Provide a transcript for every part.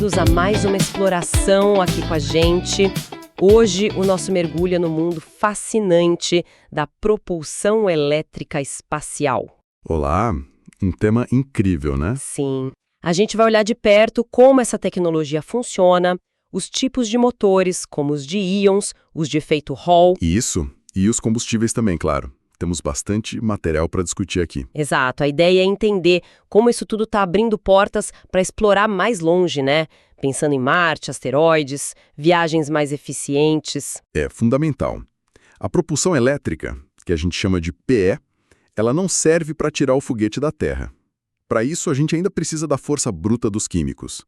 bem-vindos a mais uma exploração aqui com a gente. Hoje, o nosso mergulho é no mundo fascinante da propulsão elétrica espacial. Olá, um tema incrível, né? Sim, a gente vai olhar de perto como essa tecnologia funciona, os tipos de motores, como os de íons, os de efeito Hall. Isso, e os combustíveis também, claro. Temos bastante material para discutir aqui. Exato, a ideia é entender como isso tudo está abrindo portas para explorar mais longe, né? Pensando em Marte, asteroides, viagens mais eficientes. É fundamental. A propulsão elétrica, que a gente chama de PE, ela não serve para tirar o foguete da Terra. Para isso, a gente ainda precisa da força bruta dos químicos.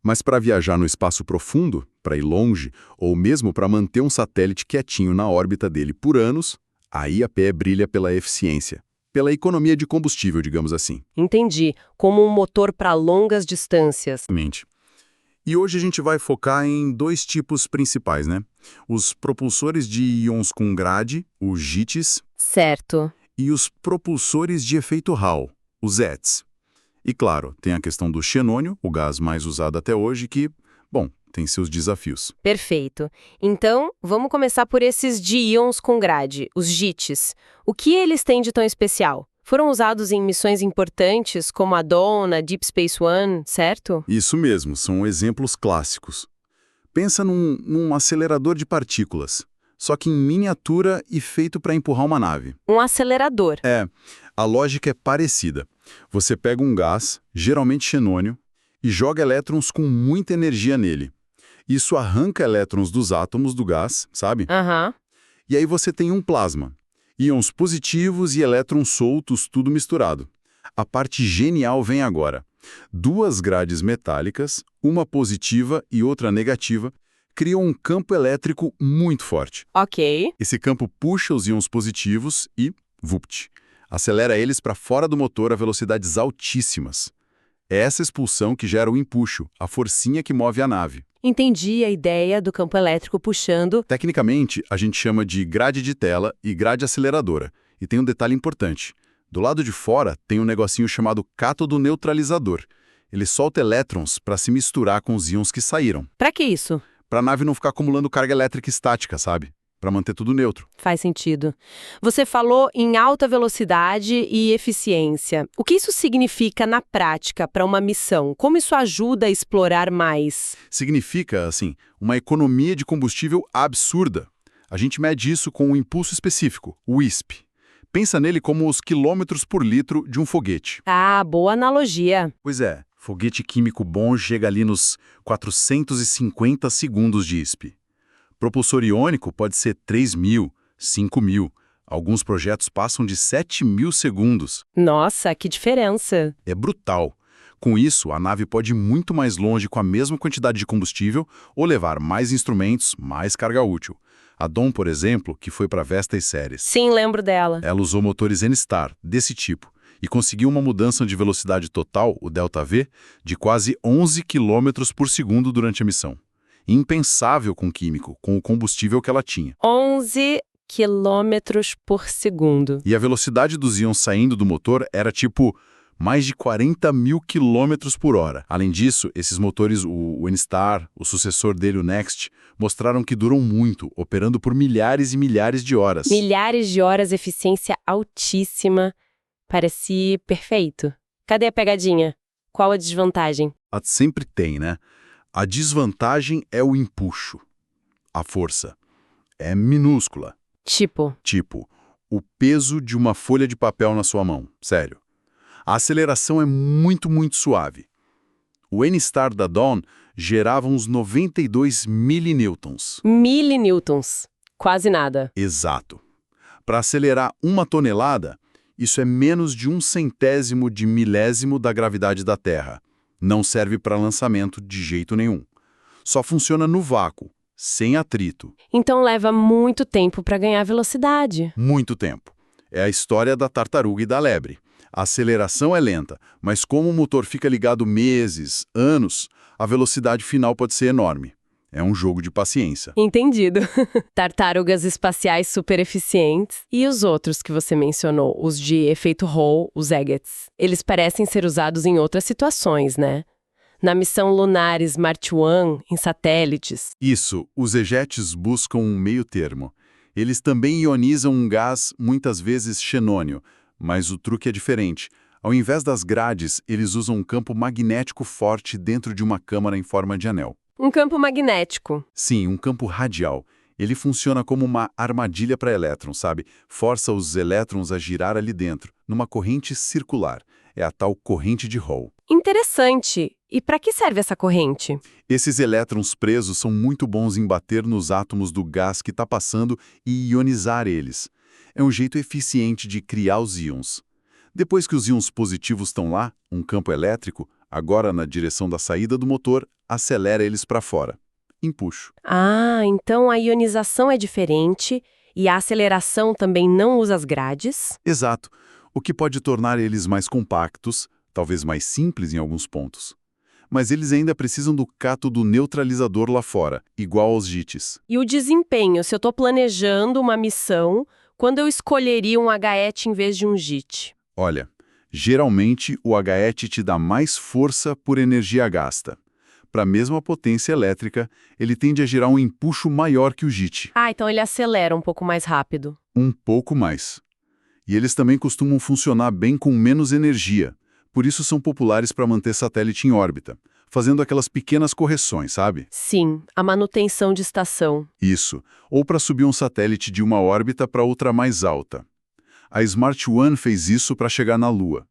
Mas para viajar no espaço profundo, para ir longe, ou mesmo para manter um satélite quietinho na órbita dele por anos, aí a PE brilha pela eficiência, pela economia de combustível, digamos assim. Entendi, como um motor para longas distâncias. Exatamente. E hoje a gente vai focar em dois tipos principais, né? Os propulsores de íons com grade, os JITs, Certo. e os propulsores de efeito Hall, os ETs. E claro, tem a questão do xenônio, o gás mais usado até hoje, que, bom, tem seus desafios. Perfeito. Então, vamos começar por esses de íons com grade, os JITs. O que eles têm de tão especial? Foram usados em missões importantes como a Dawn, a Deep Space One, certo? Isso mesmo, são exemplos clássicos. Pensa num acelerador de partículas, só que em miniatura e feito para empurrar uma nave. Um acelerador. A lógica é parecida. Você pega um gás, geralmente xenônio, e joga elétrons com muita energia nele. Isso arranca elétrons dos átomos do gás, sabe? E aí você tem um plasma. Íons positivos e elétrons soltos, tudo misturado. A parte genial vem agora. Duas grades metálicas, uma positiva e outra negativa, criam um campo elétrico muito forte. Ok. Esse campo puxa os íons positivos e, vupt, acelera eles para fora do motor a velocidades altíssimas. É essa expulsão que gera o empuxo, a forcinha que move a nave. Entendi a ideia do campo elétrico puxando. Tecnicamente, a gente chama de grade de tela e grade aceleradora. E tem um detalhe importante. Do lado de fora tem um negocinho chamado cátodo neutralizador. Ele solta elétrons para se misturar com os íons que saíram. Pra que isso? Para a nave não ficar acumulando carga elétrica estática, sabe? Para manter tudo neutro. Faz sentido. Você falou em alta velocidade e eficiência. O que isso significa na prática para uma missão? Como isso ajuda a explorar mais? Significa, assim, uma economia de combustível absurda. A gente mede isso com um impulso específico, o WISP. Pensa nele como os quilômetros por litro de um foguete. Ah, boa analogia. Pois é, foguete químico bom chega ali nos 450 segundos de ISP. Propulsor iônico pode ser 3.000, 5.000. Alguns projetos passam de 7.000 segundos. Nossa, que diferença. É brutal. Com isso, a nave pode ir muito mais longe com a mesma quantidade de combustível ou levar mais instrumentos, mais carga útil. A Dawn, por exemplo, que foi para a Vesta e Ceres. Sim, lembro dela. Ela usou motores N-Star, desse tipo, e conseguiu uma mudança de velocidade total, o ΔV, de quase 11 km por segundo durante a missão. Impensável com químico, com o combustível que ela tinha. 11 quilômetros por segundo. E a velocidade dos íons saindo do motor era tipo mais de 40.000 km por hora. Além disso, esses motores, o N-Star, o sucessor dele, o Next, mostraram que duram muito, operando por milhares e milhares de horas. Milhares de horas, eficiência altíssima. Parece perfeito. Cadê a pegadinha? Qual a desvantagem? Sempre tem, né? A desvantagem é o empuxo. A força é minúscula. Tipo, O peso de uma folha de papel na sua mão. Sério. A aceleração é muito, muito suave. O N-Star da Dawn gerava uns 92 milinewtons. milinewtons. Quase nada. Exato. Para acelerar 1 tonelada, isso é menos de 1/100º de milésimo da gravidade da Terra. Não serve para lançamento de jeito nenhum. Só funciona no vácuo, sem atrito. Então leva muito tempo para ganhar velocidade. Muito tempo. É a história da tartaruga e da lebre. A aceleração é lenta, mas como o motor fica ligado meses, anos, a velocidade final pode ser enorme. É um jogo de paciência. Entendido. Tartarugas espaciais super eficientes. E os outros que você mencionou, os de efeito Hall, os EGETs. Eles parecem ser usados em outras situações, né? Na missão lunar Smart One, em satélites. Isso, os EJETs buscam um meio termo. Eles também ionizam um gás, muitas vezes xenônio, mas o truque é diferente. Ao invés das grades, eles usam um campo magnético forte dentro de uma câmara em forma de anel. Um campo magnético. Sim, um campo radial. Ele funciona como uma armadilha para elétrons, sabe? Força os elétrons a girar ali dentro, numa corrente circular. É a tal corrente de Hall. Interessante. E para que serve essa corrente? Esses elétrons presos são muito bons em bater nos átomos do gás que está passando e ionizar eles. É um jeito eficiente de criar os íons. Depois que os íons positivos estão lá, um campo elétrico, agora na direção da saída do motor, acelera eles para fora. Empuxo. Ah, então a ionização é diferente e a aceleração também não usa as grades? Exato, o que pode tornar eles mais compactos, talvez mais simples em alguns pontos. Mas eles ainda precisam do cátodo neutralizador lá fora, igual aos JITs. E o desempenho, se eu estou planejando uma missão, quando eu escolheria um HET em vez de um JIT? Olha, geralmente o HET te dá mais força por energia gasta. Para a mesma potência elétrica, ele tende a gerar um empuxo maior que o JIT. Ah, então ele acelera um pouco mais rápido. Um pouco mais. E eles também costumam funcionar bem com menos energia. Por isso são populares para manter satélite em órbita, fazendo aquelas pequenas correções, sabe? Sim, a manutenção de estação. Isso. Ou para subir um satélite de uma órbita para outra mais alta. A Smart One fez isso para chegar na Lua.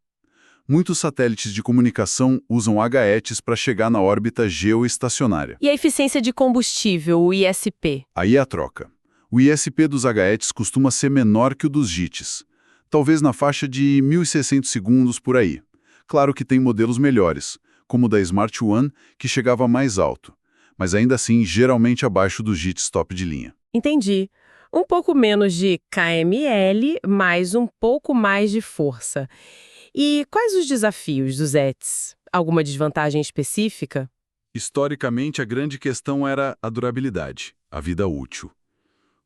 Muitos satélites de comunicação usam HETs para chegar na órbita geoestacionária. E a eficiência de combustível, o ISP? Aí é a troca. O ISP dos HETs costuma ser menor que o dos JITs, talvez na faixa de 1.600 segundos por aí. Claro que tem modelos melhores, como o da Smart One, que chegava mais alto, mas ainda assim geralmente abaixo dos JITs top de linha. Entendi. Um pouco menos de kml, mas um pouco mais de força. E quais os desafios dos ETs? Alguma desvantagem específica? Historicamente, a grande questão era a durabilidade, a vida útil,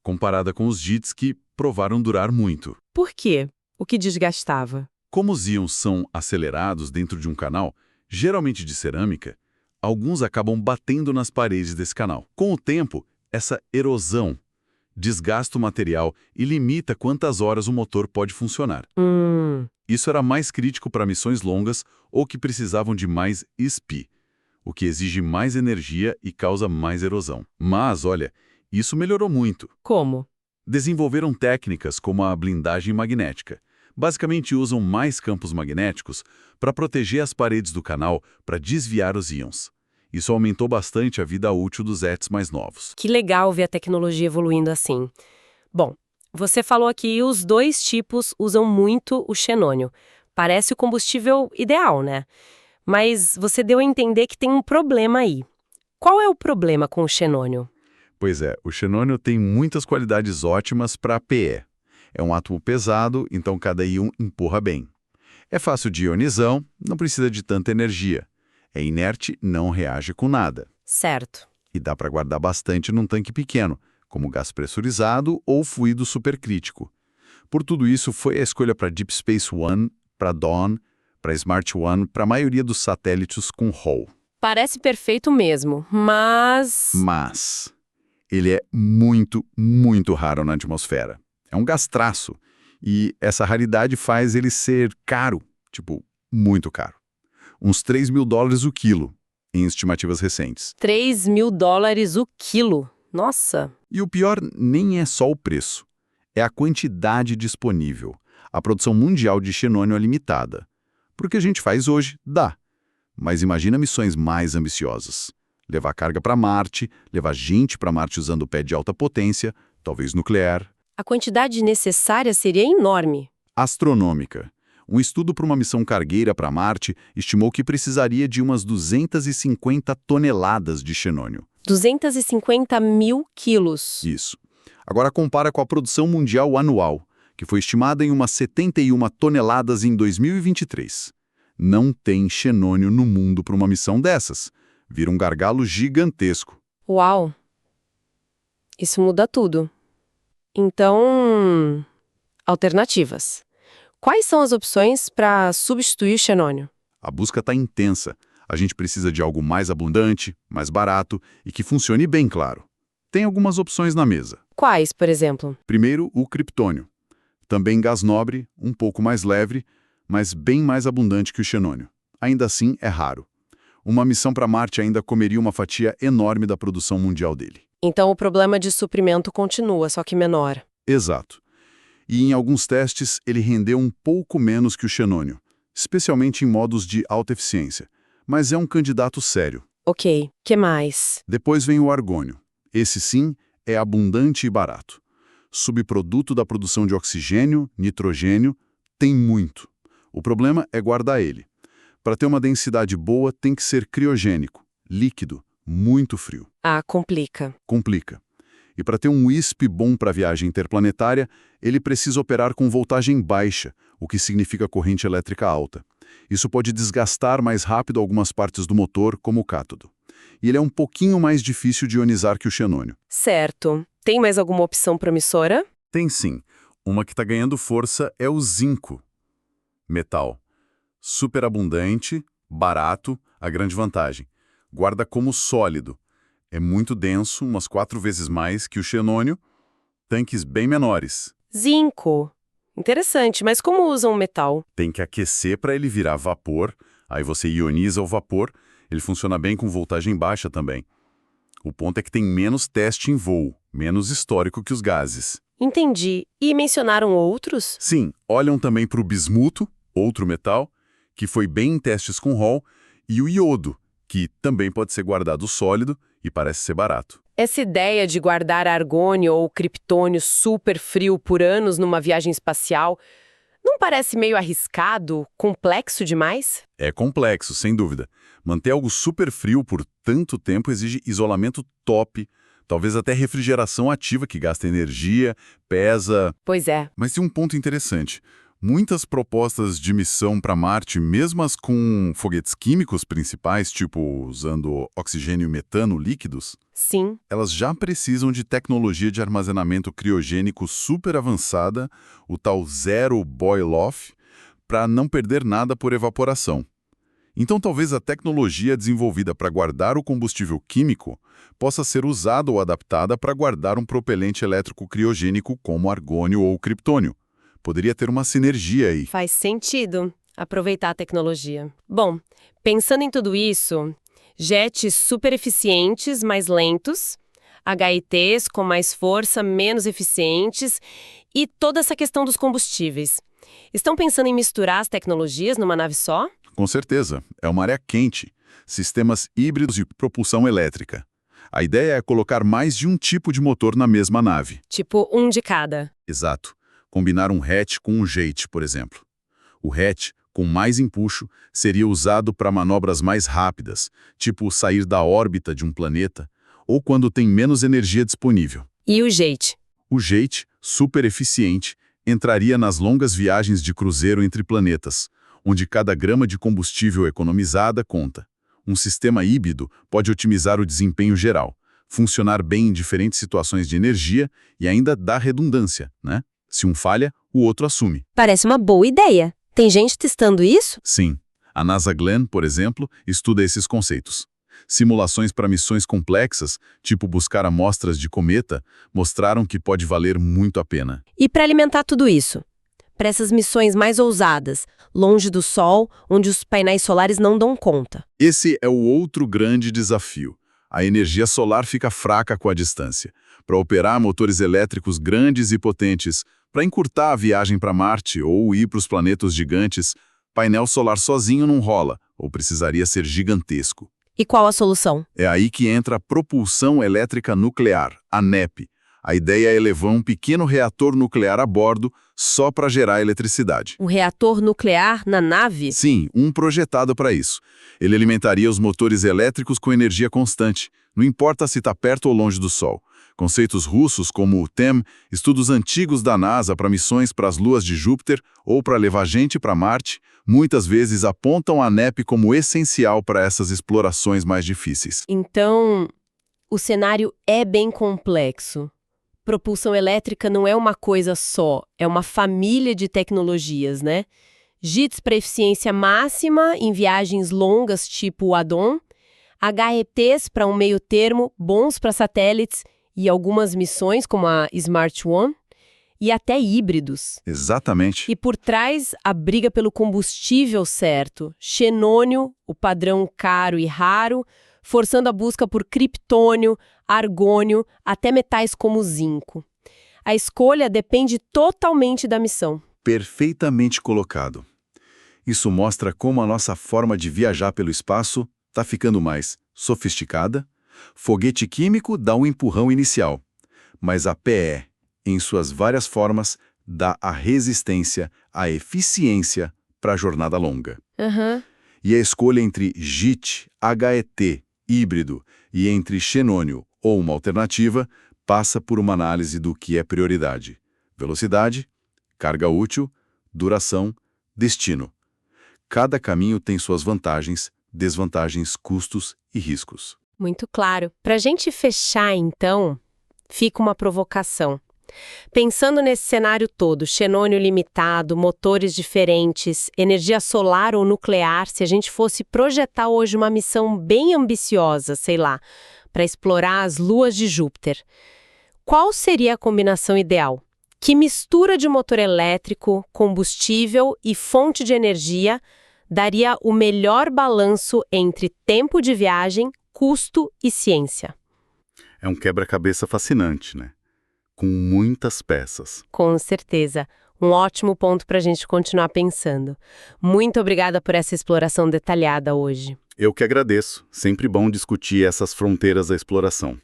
comparada com os JITs que provaram durar muito. Por quê? O que desgastava? Como os íons são acelerados dentro de um canal, geralmente de cerâmica, alguns acabam batendo nas paredes desse canal. Com o tempo, essa erosão desgasta o material e limita quantas horas o motor pode funcionar. Isso era mais crítico para missões longas ou que precisavam de mais ESP, o que exige mais energia e causa mais erosão. Mas, olha, isso melhorou muito. Como? Desenvolveram técnicas como a blindagem magnética. Basicamente usam mais campos magnéticos para proteger as paredes do canal para desviar os íons. Isso aumentou bastante a vida útil dos ETs mais novos. Que legal ver a tecnologia evoluindo assim. Bom, você falou aqui os dois tipos usam muito o xenônio. Parece o combustível ideal, né? Mas você deu a entender que tem um problema aí. Qual é o problema com o xenônio? Pois é, o xenônio tem muitas qualidades ótimas para PE. É um átomo pesado, então cada íon empurra bem. É fácil de ionizão, não precisa de tanta energia. É inerte, não reage com nada. Certo. E dá para guardar bastante num tanque pequeno, como gás pressurizado ou fluido supercrítico. Por tudo isso, foi a escolha para Deep Space One, para Dawn, para Smart One, para a maioria dos satélites com Hall. Parece perfeito mesmo, mas... Mas ele é muito, muito raro na atmosfera. É um gás traço. E essa raridade faz ele ser caro, tipo, muito caro. Uns $3.000 o quilo, em estimativas recentes. $3.000 o quilo. Nossa! E o pior nem é só o preço. É a quantidade disponível. A produção mundial de xenônio é limitada. Porque a gente faz hoje, dá. Mas imagina missões mais ambiciosas. Levar carga para Marte, levar gente para Marte usando o pé de alta potência, talvez nuclear. A quantidade necessária seria enorme. Astronômica. Um estudo para uma missão cargueira para Marte estimou que precisaria de umas 250 toneladas de xenônio. 250 mil quilos. Isso. Agora compara com a produção mundial anual, que foi estimada em umas 71 toneladas em 2023. Não tem xenônio no mundo para uma missão dessas. Vira um gargalo gigantesco. Uau! Isso muda tudo. Então, alternativas. Quais são as opções para substituir o xenônio? A busca está intensa. A gente precisa de algo mais abundante, mais barato e que funcione bem, claro. Tem algumas opções na mesa. Quais, por exemplo? Primeiro, o criptônio. Também gás nobre, um pouco mais leve, mas bem mais abundante que o xenônio. Ainda assim, é raro. Uma missão para Marte ainda comeria uma fatia enorme da produção mundial dele. Então o problema de suprimento continua, só que menor. Exato. E em alguns testes, ele rendeu um pouco menos que o xenônio, especialmente em modos de alta eficiência. Mas é um candidato sério. Ok, que mais? Depois vem o argônio. Esse sim é abundante e barato. Subproduto da produção de oxigênio, nitrogênio, tem muito. O problema é guardar ele. Para ter uma densidade boa, tem que ser criogênico, líquido, muito frio. Ah, complica. Complica. E para ter um WISP bom para viagem interplanetária, ele precisa operar com voltagem baixa, o que significa corrente elétrica alta. Isso pode desgastar mais rápido algumas partes do motor, como o cátodo. E ele é um pouquinho mais difícil de ionizar que o xenônio. Certo. Tem mais alguma opção promissora? Tem sim. Uma que está ganhando força é o zinco. Metal. Superabundante, barato, a grande vantagem. Guarda como sólido. É muito denso, umas 4 vezes mais que o xenônio. Tanques bem menores. Zinco. Interessante, mas como usam o metal? Tem que aquecer para ele virar vapor, aí você ioniza o vapor, ele funciona bem com voltagem baixa também. O ponto é que tem menos teste em voo, menos histórico que os gases. Entendi. E mencionaram outros? Sim, olham também para o bismuto, outro metal, que foi bem em testes com Hall, e o iodo, que também pode ser guardado sólido e parece ser barato. Essa ideia de guardar argônio ou criptônio super frio por anos numa viagem espacial não parece meio arriscado, complexo demais? É complexo, sem dúvida. Manter algo super frio por tanto tempo exige isolamento top, talvez até refrigeração ativa que gasta energia, pesa... Pois é. Mas tem um ponto interessante. Muitas propostas de missão para Marte, mesmo as com foguetes químicos principais, tipo usando oxigênio e metano líquidos, Sim. elas já precisam de tecnologia de armazenamento criogênico super avançada, o tal Zero Boil-Off, para não perder nada por evaporação. Então talvez a tecnologia desenvolvida para guardar o combustível químico possa ser usada ou adaptada para guardar um propelente elétrico criogênico como argônio ou criptônio. Poderia ter uma sinergia aí. Faz sentido aproveitar a tecnologia. Bom, pensando em tudo isso, jets super eficientes, mais lentos, HITs com mais força, menos eficientes e toda essa questão dos combustíveis. Estão pensando em misturar as tecnologias numa nave só? Com certeza, é uma área quente. Sistemas híbridos de propulsão elétrica. A ideia é colocar mais de um tipo de motor na mesma nave. Tipo, um de cada. Exato. Combinar um hatch com um jet, por exemplo. O hatch, com mais empuxo, seria usado para manobras mais rápidas, tipo sair da órbita de um planeta, ou quando tem menos energia disponível. E o jet? O jet, super eficiente, entraria nas longas viagens de cruzeiro entre planetas, onde cada grama de combustível economizada conta. Um sistema híbrido pode otimizar o desempenho geral, funcionar bem em diferentes situações de energia e ainda dar redundância, né? Se um falha, o outro assume. Parece uma boa ideia. Tem gente testando isso? Sim. A NASA Glenn, por exemplo, estuda esses conceitos. Simulações para missões complexas, tipo buscar amostras de cometa, mostraram que pode valer muito a pena. E para alimentar tudo isso? Para essas missões mais ousadas, longe do Sol, onde os painéis solares não dão conta. Esse é o outro grande desafio. A energia solar fica fraca com a distância. Para operar motores elétricos grandes e potentes, para encurtar a viagem para Marte ou ir para os planetas gigantes, painel solar sozinho não rola, ou precisaria ser gigantesco. E qual a solução? É aí que entra a propulsão elétrica nuclear, a NEP. A ideia é levar um pequeno reator nuclear a bordo só para gerar eletricidade. Um reator nuclear na nave? Sim, um projetado para isso. Ele alimentaria os motores elétricos com energia constante, não importa se está perto ou longe do Sol. Conceitos russos como o TEM, estudos antigos da NASA para missões para as luas de Júpiter ou para levar gente para Marte, muitas vezes apontam a NEP como essencial para essas explorações mais difíceis. Então, o cenário é bem complexo. Propulsão elétrica não é uma coisa só, é uma família de tecnologias, né? JITs para eficiência máxima em viagens longas tipo o Adon, HETs para um meio termo, bons para satélites e algumas missões como a Smart One, e até híbridos. Exatamente. E por trás, a briga pelo combustível certo, xenônio, o padrão caro e raro, forçando a busca por criptônio, argônio, até metais como zinco. A escolha depende totalmente da missão. Perfeitamente colocado. Isso mostra como a nossa forma de viajar pelo espaço está ficando mais sofisticada. Foguete químico dá um empurrão inicial, mas a PE, em suas várias formas, dá a resistência, a eficiência para a jornada longa. Uhum. E a escolha entre JIT, HET, híbrido e entre xenônio ou uma alternativa passa por uma análise do que é prioridade. Velocidade, carga útil, duração, destino. Cada caminho tem suas vantagens, desvantagens, custos e riscos. Muito claro. Para a gente fechar, então, fica uma provocação. Pensando nesse cenário todo, xenônio limitado, motores diferentes, energia solar ou nuclear, se a gente fosse projetar hoje uma missão bem ambiciosa, sei lá, para explorar as luas de Júpiter, qual seria a combinação ideal? Que mistura de motor elétrico, combustível e fonte de energia daria o melhor balanço entre tempo de viagem, custo e ciência? É um quebra-cabeça fascinante, né? Com muitas peças. Com certeza. Um ótimo ponto para a gente continuar pensando. Muito obrigada por essa exploração detalhada hoje. Eu que agradeço. Sempre bom discutir essas fronteiras da exploração.